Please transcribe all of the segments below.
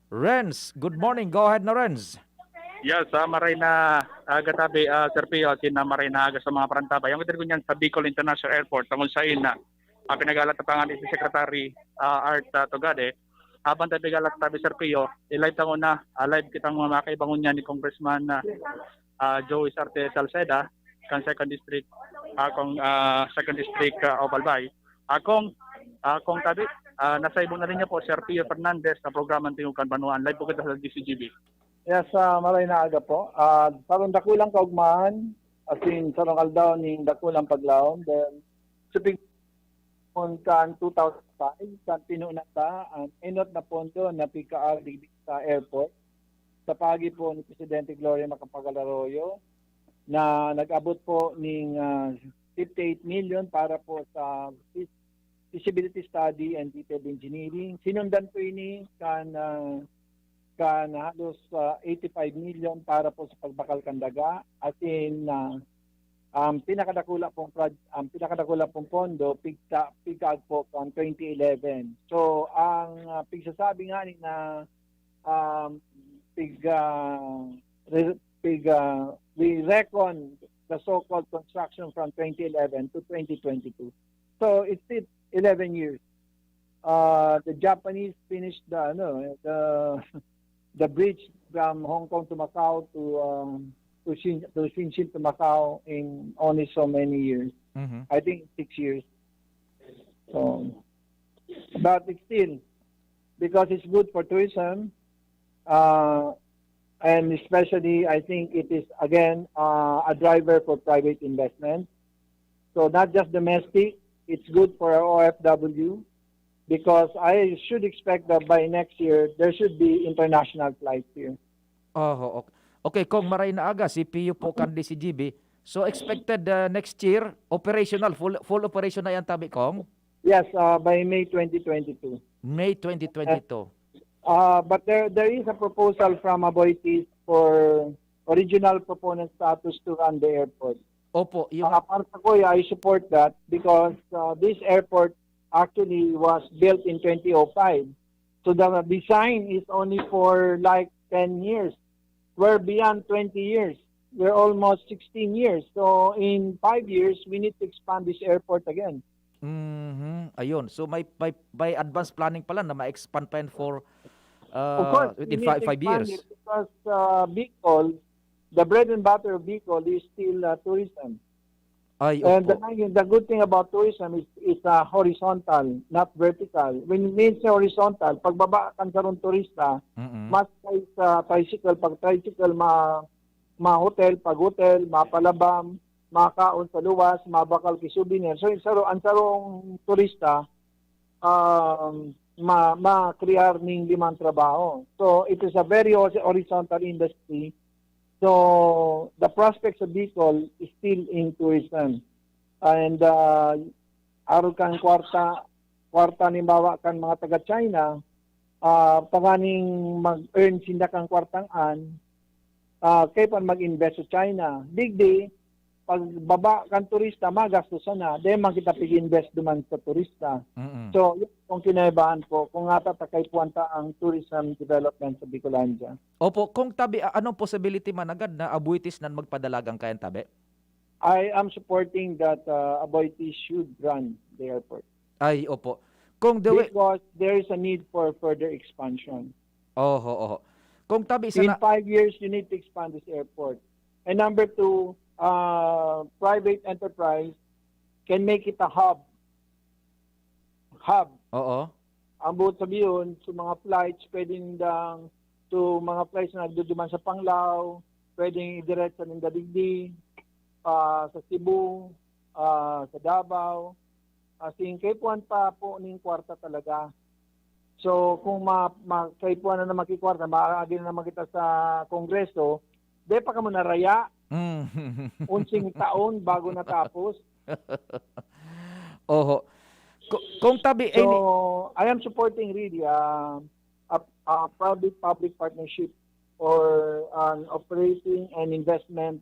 Renz, good morning. Go ahead na Renz. Yes, maray na gatabi Sir Pio, maray na aga sa mga parantaba. Yung ko niyan sa Bicol International Airport, kung saan na pinagalat na pangalan si Secretary Art Togade. Habang tabigalat tabi Sir Pio, live tango na, live kitang mga makaibangon niya ni Congressman Joey Sarte Salceda, kan Second District, akong Second District of Albay. Akong tabi, nasa ibon na rin niya po, Sir Pio Fernandez, na programang Tingukan Banuan. Live po kita sa DCGB. Yes, maray na aga po. Sarong dakulang kaugmahan, as in sarong aldaw ning dakulang paglaom. Then, suping kan 2005, kan pinuna ta, ang enot na pondo na pikaag sa airport. Sa pagi po ni Presidente Gloria Macapagal Arroyo, na nag-abot po ning 58 million para po sa feasibility study and detailed engineering. Sinundan po ini kan halos 85 million para po sa pagbakal kandaga, as in pinakadakula pong pondo pigkag po kan 2011. So ang pigsasabi nga ni na we reckon the so-called construction from 2011 to 2022. So it's still 11 years. The Japanese finished the bridge from Hong Kong to Macau to Shinshin to Macau in only so many years. Mhm. I think 6 years. So, but it's still, because it's good for tourism, and especially I think it is again a driver for private investment. So not just domestic, it's good for our OFW. Because I should expect that by next year, there should be international flights here. Oh, okay. Kung maray na aga, si Pio po kan DCGB. So expected next year, operational, full operation na yan tabi kong? Yes, by May 2022. May 2022. But there is a proposal from Aboitiz for original proponent status to run the airport. Opo, yung Para sa kuya, I support that because this airport actually was built in 2005. So the design is only for like 10 years. We're beyond 20 years. We're almost 16 years. So in 5 years, we need to expand this airport again. Ayun. So by advance planning pala na ma-expand pa yan for Of course, we within need to 5 expand years. it because Bicol, the bread and butter of Bicol is still tourism. Ay, And opo. the good thing about tourism is it's horizontal, not vertical. When it means horizontal, pagbaba kan karon turista, Mm-mm. mas kay sa tricycle, pag tricycle, ma-hotel, pag hotel, mapalabam, makaon sa luwas, mabakal ki souvenir. So ang sarong turista, ma-crear ning limang trabaho. So it is a very horizontal industry. So the prospects of Bicol is still in tourism. And aron kang kwarta ni bawa kan mga taga China, paganing mag-earn sinda kang kwartang-an, kay pan mag-invest sa China. Big day, pag baba kan turista, magastusan na. Di man kita pig-invest duman sa turista. Mm-mm. So, yun kung kinaibahan ko, kung nga tatakay puwanta ang tourism development sa Bicolandia. Opo, kung tabi anong possibility man agad na Aboitiz nan magpadalagang kayan tabi? I am supporting that Aboitiz should run the airport Ay, opo. Kung the way, because there is a need for further expansion. oho. Kung tabi sa In 5 years, you need to expand this airport. And number 2, private enterprise can make it a hub. Oo. Ang buot sabihin, sa mga flights, pwedeng mga flights na nagduduman sa Panglao, pwedeng idiretso ng Dadigdig, sa Cebu, sa Davao. Kaipuan pa po ng kwarta talaga. So kung kaipuan na makikwarta, maaagi na naman kita sa Kongreso, di pa ka mo naraya, unsing taon bago natapos. Oho. Kung tabi ay So I am supporting really a private-public partnership or an operating and investment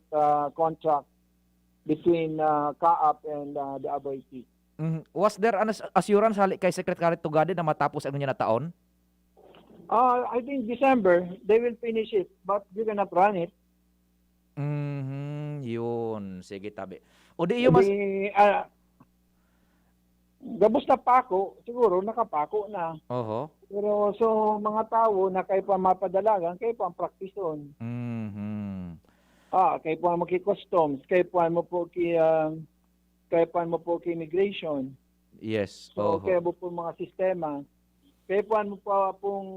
contract between CAAP and the Aboitiz. Was there an assurance hali kay Secretary Tugade na matapos ang niya na taon? I think December, they will finish it, but you cannot run it. Yun. Sige, tabi. O di yung mas... Gabos na pako, siguro nakapako na. Oho. Pero so mga tao na kayo pa mapadalagan, kayo pa ang praktison. Kayo pa maki-customs, kayo pa mo po ki immigration. Yes. So Oho. kayo po mga sistema. Kayo pa mo pa pong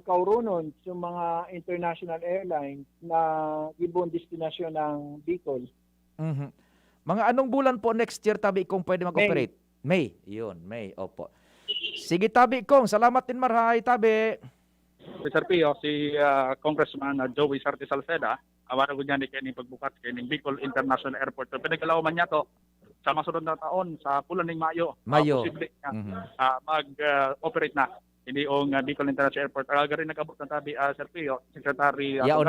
kaurunon sa mga international airlines na ibon destinasyon ng Bicol. Mhm. Mga anong bulan po next year, tabi, kung pwede mag-operate? May. Yun, May. Opo. Sige, tabi, kong. Salamat din marhay, tabi. Sir Pio, si Congressman Joey Sarte Salceda, awara ko niya ni Kenny pagbukat Kenny Bicol International Airport. So, pinagkalaw man niya to sa masunod na taon, sa bulan ng Mayo. Mayo. Posible niya mag-operate na. Hindi yung Bicol International Airport. Aga rin nag-abot ng tabi, Sir Pio, Secretary Yao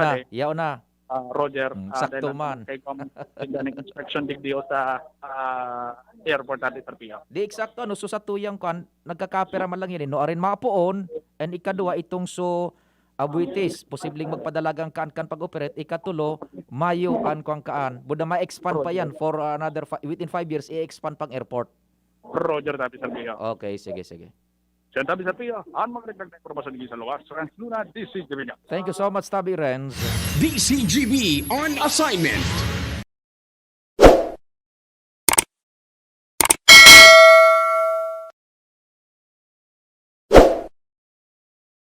na. Roger. Sakto man. Kay inspection digdio sa airport natin, Sir Pio. Di eksakto, ano, so sa tuyang kan, nagkakapera man lang yun. No, arin maapuon, and ikadua itong so abuitis, posibleng magpadalagang kan pag-operate, ikatulo, Mayo kaan. Buda ma-expand pa yan for within 5 years, i-expand pang airport. Roger natin, Sir Pio. Okay, sige. Siya tabi, Sir Pio, ang mga nagdag na informasyon sa luwas. Trans Luna, DCGB niya. Thank you so much, Tabi Renz. DCGB on assignment.